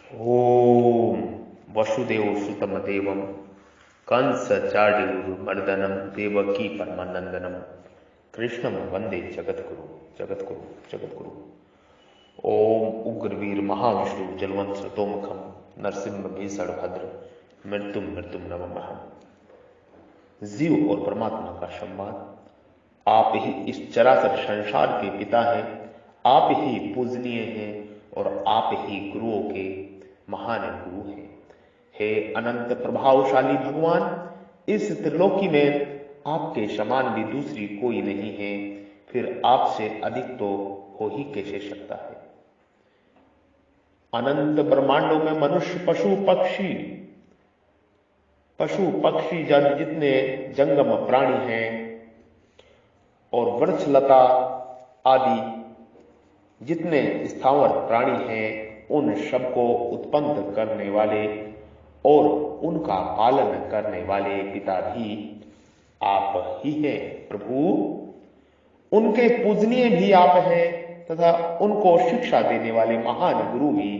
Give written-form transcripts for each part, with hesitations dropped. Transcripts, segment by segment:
ओम वसुदेव सुतम देवम कंस चाणूरमर्दनम देवकी परमानंदनम कृष्णम वंदे जगद्गुरु जगद्गुरु जगद्गुरु। ओम उग्रवीर महाविष्णु जलवंत सतोमुखम नरसिंह भीषण भद्र मृत्युम मृत्युम नमः। जीव और परमात्मा का संवाद। आप ही इस चराचर संसार के पिता हैं, आप ही पूजनीय हैं और आप ही गुरुओं के महान गुरु हैं। हे अनंत प्रभावशाली भगवान, इस त्रिलोकी में आपके समान भी दूसरी कोई नहीं है, फिर आपसे अधिक तो हो ही कैसे सकता है। अनंत ब्रह्मांडों में मनुष्य पशु पक्षी जन जितने जंगम प्राणी हैं और वृक्षलता आदि जितने स्थावर प्राणी हैं, उन सबको उत्पन्न करने वाले और उनका पालन करने वाले पिता भी आप ही हैं प्रभु। उनके पूजनीय भी आप हैं तथा उनको शिक्षा देने वाले महान गुरु भी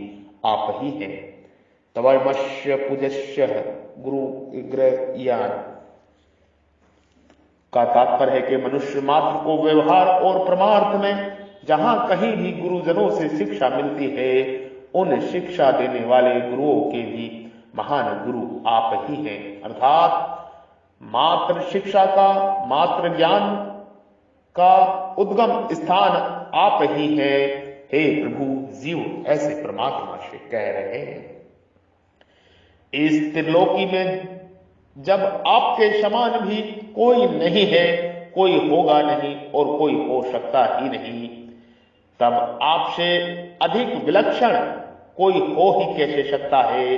आप ही हैं। तवमस्य पूजस्य गुरु ज्ञान का तात्पर्य है कि मनुष्य मात्र को व्यवहार और परमार्थ में जहां कहीं भी गुरुजनों से शिक्षा मिलती है, उन शिक्षा देने वाले गुरुओं के भी महान गुरु आप ही हैं। अर्थात मात्र शिक्षा का, मात्र ज्ञान का उद्गम स्थान आप ही हैं। हे प्रभु, जीव ऐसे परमात्मा से कह रहे हैं। इस त्रिलोकी में जब आपके समान भी कोई नहीं है, कोई होगा नहीं और कोई हो सकता ही नहीं, तब आपसे अधिक विलक्षण कोई हो ही कैसे सकता है।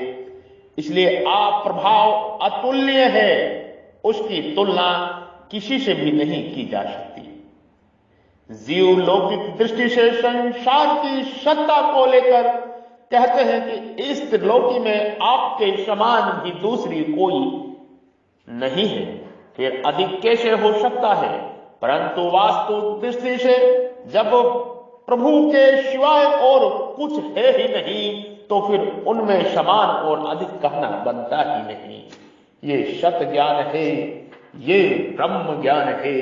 इसलिए आप प्रभाव अतुल्य है, उसकी तुलना किसी से भी नहीं की जा सकती। जीव लौकिक दृष्टि से संसार की सत्ता को लेकर कहते हैं कि इस त्रिलोकी में आपके समान भी दूसरी कोई नहीं है, फिर अधिक कैसे हो सकता है। परंतु वास्तु दृष्टि से जब प्रभु के सिवाय और कुछ है ही नहीं, तो फिर उनमें समान और अधिक कहना बनता ही नहीं। ये सत ज्ञान है, ये ब्रह्म ज्ञान है,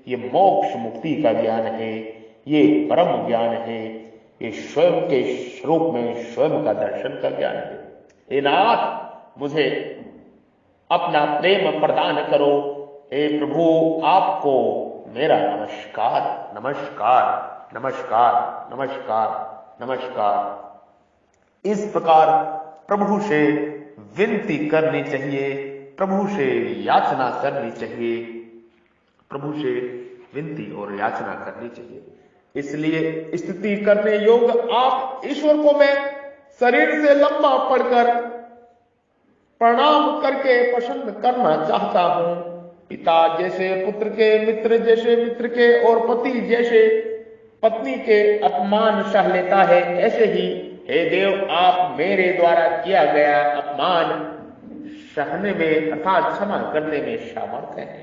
ये मोक्ष मुक्ति का ज्ञान है, ये परम ज्ञान है, ये स्वयं के स्वरूप में स्वयं का दर्शन का ज्ञान है। हे नाथ, मुझे अपना प्रेम प्रदान करो। हे प्रभु, आपको मेरा नमस्कार नमस्कार नमस्कार नमस्कार नमस्कार। इस प्रकार प्रभु से विनती करनी चाहिए, प्रभु से याचना करनी चाहिए, प्रभु से विनती और याचना करनी चाहिए। इसलिए स्तुति करने योग्य आप ईश्वर को मैं शरीर से लंबा पड़कर प्रणाम करके पसंद करना चाहता हूं। पिता जैसे पुत्र के, मित्र जैसे मित्र के और पति जैसे पत्नी के अपमान सह लेता है, ऐसे ही हे देव, आप मेरे द्वारा किया गया अपमान सहने में अर्थात क्षमा करने में सामर्थ्य है।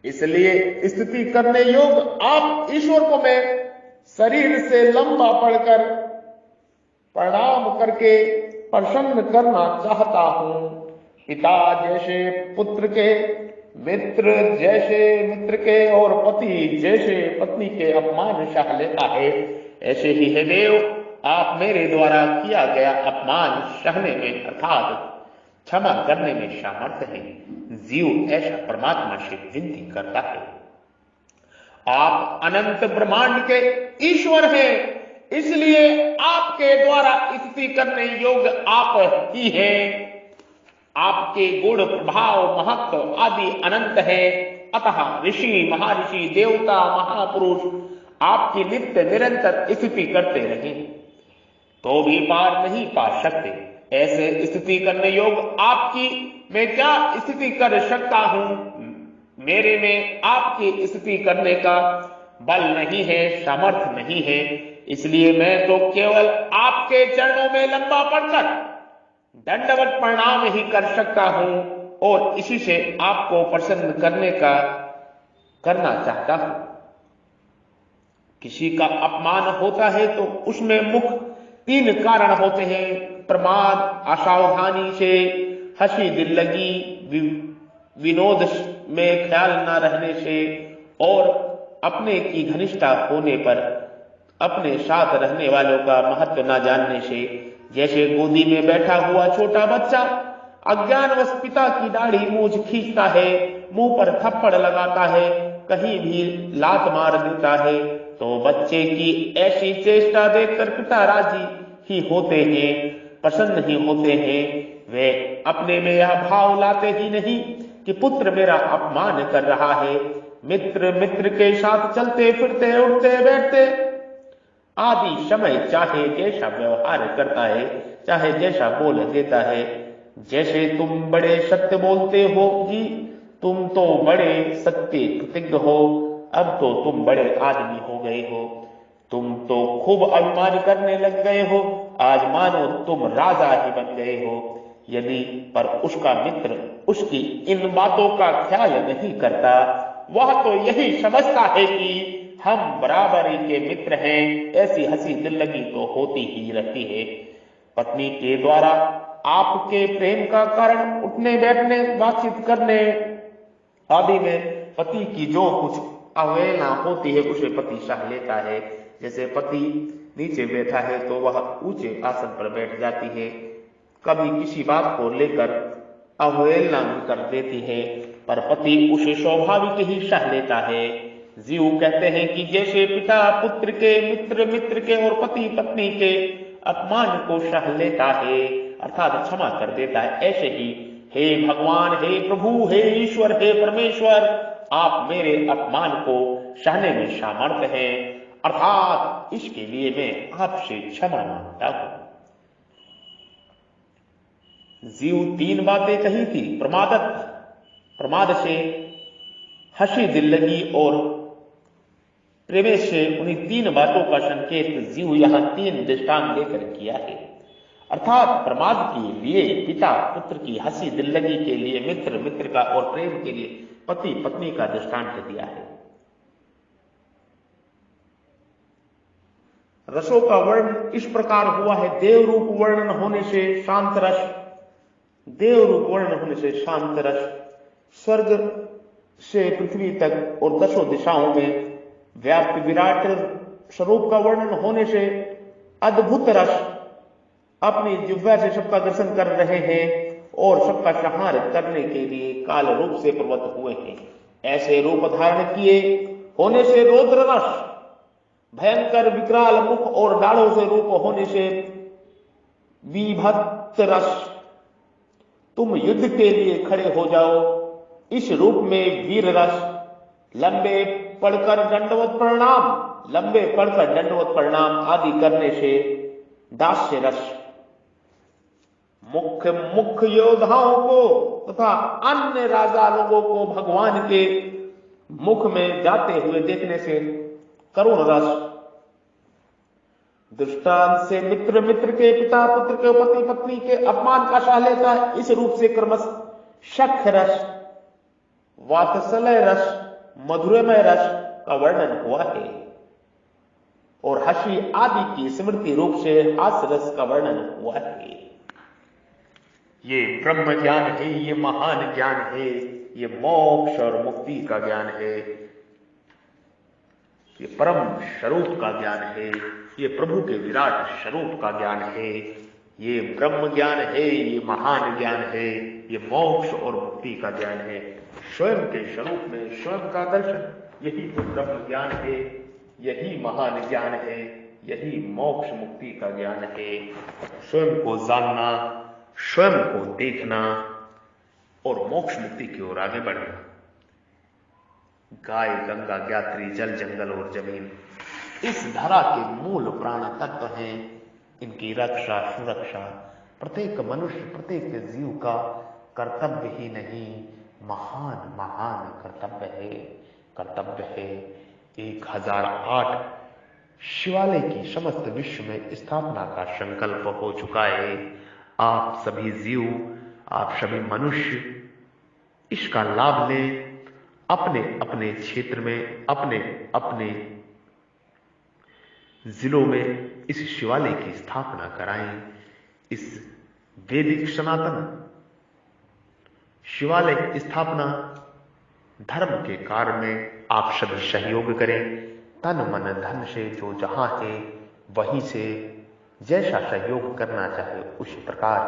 इसलिए स्तुति करने योग्य आप ईश्वर को मैं शरीर से लंबा पड़कर प्रणाम करके प्रसन्न करना चाहता हूं। पिता जैसे पुत्र के, मित्र जैसे मित्र के और पति जैसे पत्नी के अपमान सह लेता है, ऐसे ही हे देव, आप मेरे द्वारा किया गया अपमान सहने में अर्थात क्षमा करने में सामर्थ्य है। जीव ऐसा परमात्मा से विनती करता है। आप अनंत ब्रह्मांड के ईश्वर हैं, इसलिए आपके द्वारा स्तुति करने योग्य आप ही हैं। आपके गुण, प्रभाव, महत्व आदि अनंत है। अतः ऋषि, महर्षि, देवता, महापुरुष आपकी नित्य निरंतर स्तुति करते रहे तो भी पार नहीं पा सकते। ऐसे स्तुति करने योग्य आपकी मैं क्या स्तुति कर सकता हूं। मेरे में आपकी स्तुति करने का बल नहीं है, सामर्थ्य नहीं है। इसलिए मैं तो केवल आपके चरणों में लंबा पड़कर दंडवत प्रणाम ही कर सकता हूं और इसी से आपको प्रसन्न करना चाहता हूं। किसी का अपमान होता है तो उसमें मुख तीन कारण होते हैं: प्रमाद, असावधानी से, हंसी दिल लगी, विनोद में ख्याल न रहने से, और अपने की घनिष्ठता होने पर अपने साथ रहने वालों का महत्व न जानने से। जैसे गोदी में बैठा हुआ छोटा बच्चा अज्ञानवश पिता की दाढ़ी मूंछ खींचता है, मुंह पर थप्पड़ लगाता है, कहीं भी लात मार देता है, तो बच्चे की ऐसी चेष्टा देखकर पिता राजी ही होते हैं, प्रसन्न ही होते हैं। वे अपने में यह भाव लाते ही नहीं कि पुत्र मेरा अपमान कर रहा है। मित्र मित्र के साथ चलते फिरते उठते बैठते आदि समय चाहे जैसा व्यवहार करता है, चाहे जैसा बोल देता है, जैसे तुम बड़े सत्य बोलते हो जी, तुम तो बड़े सत्य कृतज्ञ हो, अब तो तुम बड़े आदमी हो गए हो, तुम तो खूब अभिमान करने लग गए हो, आज मानो तुम राजा ही बन गए हो। यदि पर उसका मित्र उसकी इन बातों का ख्याल नहीं करता, वह तो यही समझता है कि हम बराबरी के मित्र हैं, ऐसी हंसी दिल लगी तो होती ही रहती है। पत्नी के द्वारा आपके प्रेम का कारण उठने बैठने बातचीत करने आदि में पति की जो कुछ अवहेलना होती है उसे पति सह लेता है। जैसे पति नीचे बैठा है तो वह ऊंचे आसन पर बैठ जाती है, कभी किसी बात को लेकर अवहेलना भी कर देती है, पर पति उसे स्वाभाविक ही सह लेता है। जीव कहते हैं कि जैसे पिता पुत्र के, मित्र मित्र के और पति पत्नी के अपमान को सह लेता है, अर्थात क्षमा कर देता है, ऐसे ही हे भगवान, हे प्रभु, हे ईश्वर, हे परमेश्वर, आप मेरे अपमान को सहने में सामर्थ्य हैं, अर्थात इसके लिए मैं आपसे क्षमा मांगता हूं। जीव तीन बातें कही थी: प्रमाद से, हंसी दिल लगी और प्रवेश से। उन्हीं तीन बातों का संकेत जीव यहां तीन दृष्टांत लेकर किया है, अर्थात प्रमाद के लिए पिता पुत्र की हंसी दिल लगी के लिए मित्र मित्र का और प्रेम के लिए पति पत्नी का दृष्टांत दिया है। रसों का वर्णन इस प्रकार हुआ है: देव रूप वर्णन होने से शांत रस, देव रूप वर्णन होने से शांत रस, स्वर्ग से पृथ्वी तक और दसों दिशाओं में व्याप्त विराट स्वरूप का वर्णन होने से अद्भुत रस, अपनी जिह्वा से सबका दर्शन कर रहे हैं और सबका संहार करने के लिए काल रूप से प्रवृत्त हुए हैं, ऐसे रूप धारण किए होने से रौद्र रस, भयंकर विकराल मुख और डालों से रूप होने से विभत्स रस, तुम युद्ध के लिए खड़े हो जाओ, इस रूप में वीर रस, लंबे पढ़कर दंडवत प्रणाम आदि करने से दास्य रस, मुख्य योद्धाओं को तथा अन्य राजा लोगों को भगवान के मुख में जाते हुए देखने से करुण रस, दृष्टांत से मित्र मित्र के, पिता पुत्र के, पति पत्नी के अपमान का सह लेता है, इस रूप से क्रमश शख रस, वात्सल्य रस, मधुरमय रस का वर्णन हुआ है, और हंसी आदि की स्मृति रूप से हास्य रस का वर्णन हुआ है। ये ब्रह्म ज्ञान है, ये महान ज्ञान है, ये मोक्ष और मुक्ति का ज्ञान है, ये परम स्वरूप का ज्ञान है, ये प्रभु के विराट स्वरूप का ज्ञान है, ये ब्रह्म ज्ञान है, ये महान ज्ञान है, ये मोक्ष और मुक्ति का ज्ञान है। स्वयं के स्वरूप में स्वयं का दर्शन, यही तो ब्रह्म ज्ञान है, यही महान ज्ञान है, यही मोक्ष मुक्ति का ज्ञान है। स्वयं को जानना, स्वयं को देखना और मोक्ष मुक्ति की ओर आगे बढ़ना। गाय, गंगा, ज्ञात्री, जल, जंगल और जमीन इस धरा के मूल प्राण तत्व हैं। इनकी रक्षा सुरक्षा प्रत्येक मनुष्य, प्रत्येक जीव का कर्तव्य ही नहीं, महान महान कर्तव्य है। 1008 शिवालय की समस्त विश्व में स्थापना का संकल्प हो चुका है। आप सभी जीव, आप सभी मनुष्य इसका लाभ लें, अपने अपने क्षेत्र में, अपने अपने जिलों में इस शिवालय की स्थापना कराएं। इस वैदिक सनातन शिवालय स्थापना धर्म के कार्य में आप सभी सहयोग करें। तन मन धन से जो जहां है वहीं से जैसा सहयोग करना चाहे उसी प्रकार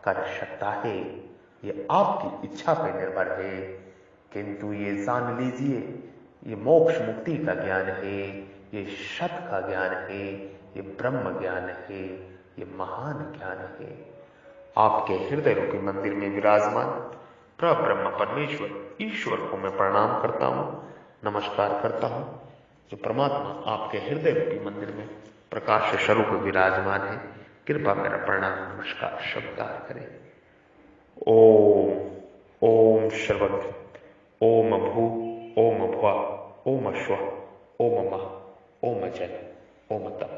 कर सकता है। ये आपकी इच्छा पर निर्भर है, किंतु ये जान लीजिए ये मोक्ष मुक्ति का ज्ञान है, ये सत का ज्ञान है, ये ब्रह्म ज्ञान है, ये महान ज्ञान है। आपके हृदय रूपी मंदिर में विराजमान प्रब्रह्म परमेश्वर ईश्वर को मैं प्रणाम करता हूँ, नमस्कार करता हूँ। जो परमात्मा आपके हृदय रूपी मंदिर में प्रकाश स्वरूप विराजमान है, कृपा मेरा प्रणाम नमस्कार स्वीकार करें। ओम ओम सर्वज्ञ ओम भू ओम भुवा ओम स्व ओम महा ओम जन ओम तप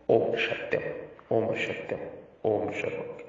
ओम सत्यम ओम सर्वज्ञ।